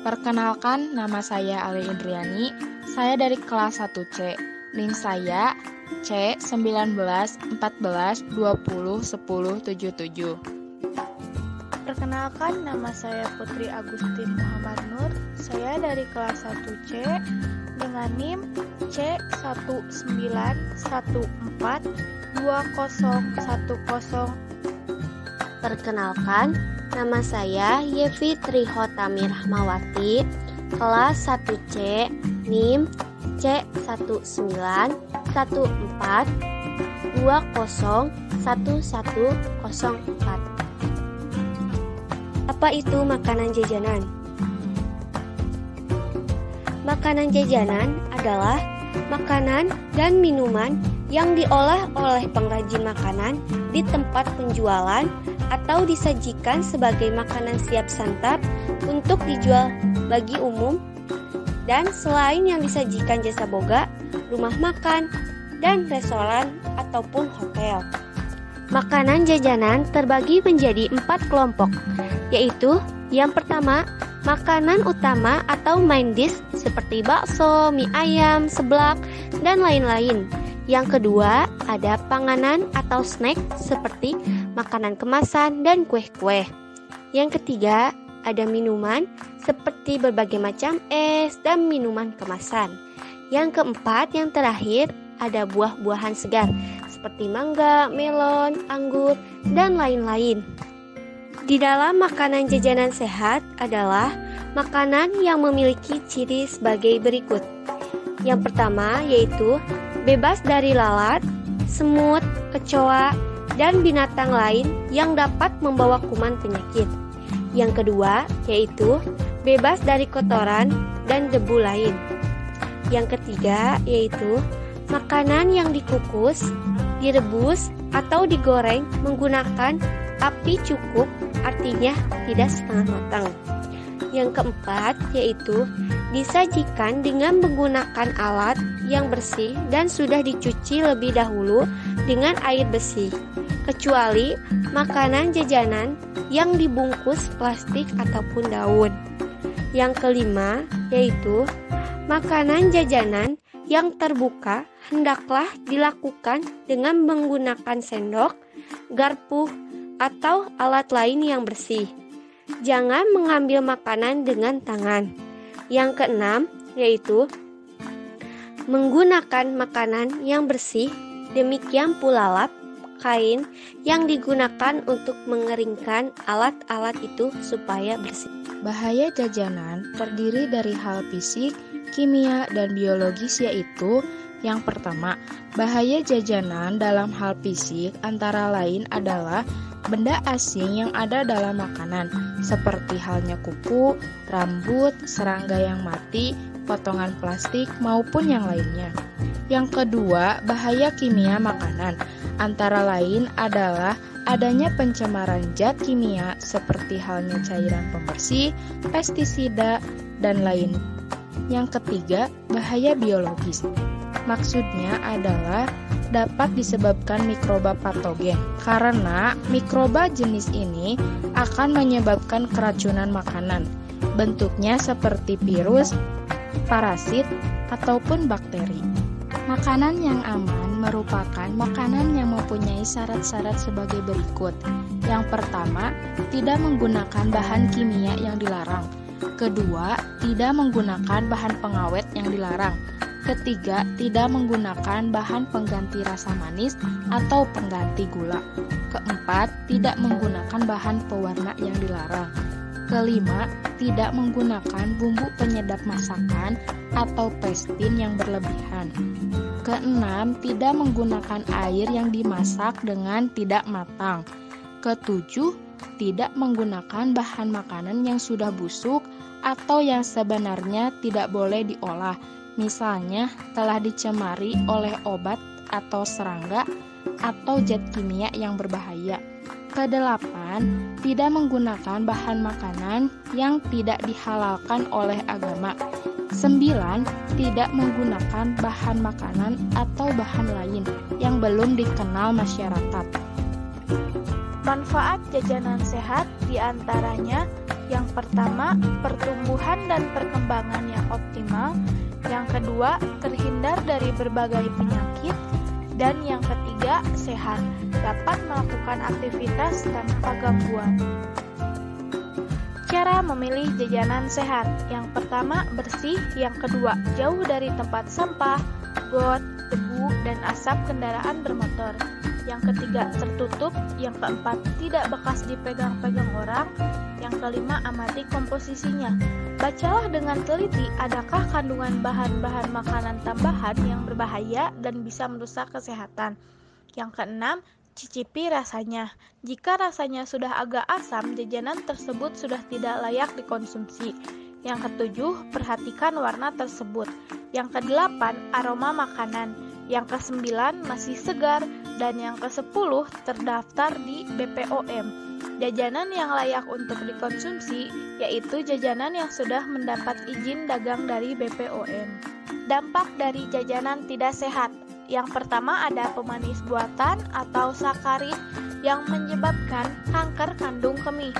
Perkenalkan, nama saya Ali Indriani. Saya dari kelas 1C. NIM saya C1914201077. Perkenalkan, nama saya Putri Agustin Muhammad Nur. Saya dari kelas 1C dengan NIM C19142010. Perkenalkan, nama saya Yevi Trihotami Rahmawati, kelas 1C, NIM C1914201104. Apa itu makanan jajanan? Makanan jajanan adalah makanan dan minuman yang diolah oleh pengrajin makanan di tempat penjualan atau disajikan sebagai makanan siap santap untuk dijual bagi umum. Dan selain yang disajikan jasa boga, rumah makan, dan restoran ataupun hotel. Makanan jajanan terbagi menjadi 4 kelompok, yaitu yang pertama, makanan utama atau main dish seperti bakso, mie ayam, seblak, dan lain-lain. Yang kedua, ada panganan atau snack seperti makanan kemasan dan kue-kue. Yang ketiga, ada minuman seperti berbagai macam es dan minuman kemasan. Yang keempat, yang terakhir, ada buah-buahan segar seperti mangga, melon, anggur, dan lain-lain. Di dalam makanan jajanan sehat adalah makanan yang memiliki ciri sebagai berikut. Yang pertama yaitu bebas dari lalat, semut, kecoa, dan binatang lain yang dapat membawa kuman penyakit. Yang kedua yaitu bebas dari kotoran dan debu lain. Yang ketiga yaitu makanan yang dikukus, direbus, atau digoreng menggunakan api cukup, artinya tidak setengah matang. Yang keempat yaitu disajikan dengan menggunakan alat yang bersih dan sudah dicuci lebih dahulu dengan air bersih, kecuali makanan jajanan yang dibungkus plastik ataupun daun. Yang kelima yaitu makanan jajanan yang terbuka hendaklah dilakukan dengan menggunakan sendok, garpu, atau alat lain yang bersih. Jangan mengambil makanan dengan tangan. Yang keenam yaitu menggunakan makanan yang bersih, demikian pula lap, kain yang digunakan untuk mengeringkan alat-alat itu supaya bersih. Bahaya jajanan terdiri dari hal fisik, kimia, dan biologis, yaitu yang pertama, bahaya jajanan dalam hal fisik antara lain adalah benda asing yang ada dalam makanan, seperti halnya kuku, rambut, serangga yang mati, potongan plastik, maupun yang lainnya. Yang kedua, bahaya kimia makanan antara lain adalah adanya pencemaran zat kimia seperti halnya cairan pembersih, pestisida, dan lain. Yang ketiga, bahaya biologis. Maksudnya adalah dapat disebabkan mikroba patogen, karena mikroba jenis ini akan menyebabkan keracunan makanan. Bentuknya seperti virus, parasit, ataupun bakteri. Makanan yang aman merupakan makanan yang mempunyai syarat-syarat sebagai berikut. Yang pertama, tidak menggunakan bahan kimia yang dilarang. Kedua, tidak menggunakan bahan pengawet yang dilarang. Ketiga, tidak menggunakan bahan pengganti rasa manis atau pengganti gula. Keempat, tidak menggunakan bahan pewarna yang dilarang. Kelima, tidak menggunakan bumbu penyedap masakan atau pestin yang berlebihan. Keenam, tidak menggunakan air yang dimasak dengan tidak matang. Ketujuh, tidak menggunakan bahan makanan yang sudah busuk atau yang sebenarnya tidak boleh diolah. Misalnya telah dicemari oleh obat atau serangga atau zat kimia yang berbahaya. Kedelapan, tidak menggunakan bahan makanan yang tidak dihalalkan oleh agama. 9. Tidak menggunakan bahan makanan atau bahan lain yang belum dikenal masyarakat. Manfaat jajanan sehat diantaranya Yang pertama, pertumbuhan dan perkembangan yang optimal. Yang kedua, terhindar dari berbagai penyakit. Dan yang ketiga, sehat, dapat melakukan aktivitas tanpa gangguan. Cara memilih jajanan sehat. Yang pertama, bersih. Yang kedua, jauh dari tempat sampah, got, debu, dan asap kendaraan bermotor. Yang ketiga, tertutup. Yang keempat, tidak bekas dipegang-pegang orang. Yang kelima, amati komposisinya. Bacalah dengan teliti adakah kandungan bahan-bahan makanan tambahan yang berbahaya dan bisa merusak kesehatan. Yang keenam, cicipi rasanya. Jika rasanya sudah agak asam, jajanan tersebut sudah tidak layak dikonsumsi. Yang ketujuh, perhatikan warna tersebut. Yang kedelapan, aroma makanan. Yang kesembilan, masih segar. Dan yang kesepuluh, terdaftar di BPOM. Jajanan yang layak untuk dikonsumsi yaitu jajanan yang sudah mendapat izin dagang dari BPOM. Dampak dari jajanan tidak sehat. Yang pertama ada pemanis buatan atau sakarin yang menyebabkan kanker kandung kemih.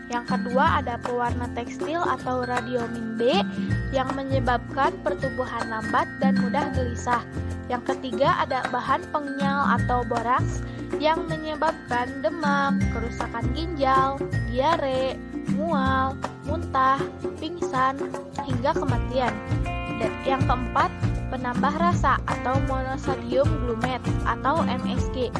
Yang kedua ada pewarna tekstil atau radiomin B yang menyebabkan pertumbuhan lambat dan mudah gelisah. Yang ketiga ada bahan pengenyal atau boraks yang menyebabkan demam, kerusakan ginjal, diare, mual, muntah, pingsan, hingga kematian. Dan yang keempat, penambah rasa atau monosodium glumate atau MSG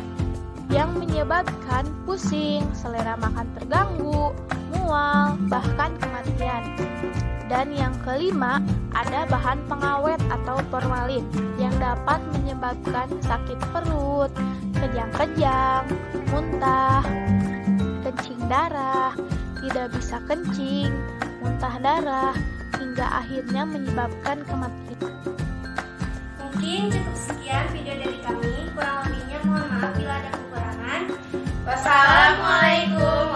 yang menyebabkan pusing, selera makan terganggu, mual, bahkan kematian. Dan yang kelima, ada bahan pengawet atau formalin yang dapat menyebabkan sakit perut, kejang-kejang, muntah, kencing darah, tidak bisa kencing, muntah darah, hingga akhirnya menyebabkan kematian. Mungkin cukup sekian video dari kami, kurang lebihnya mohon maaf bila ada kekurangan. Wassalamualaikum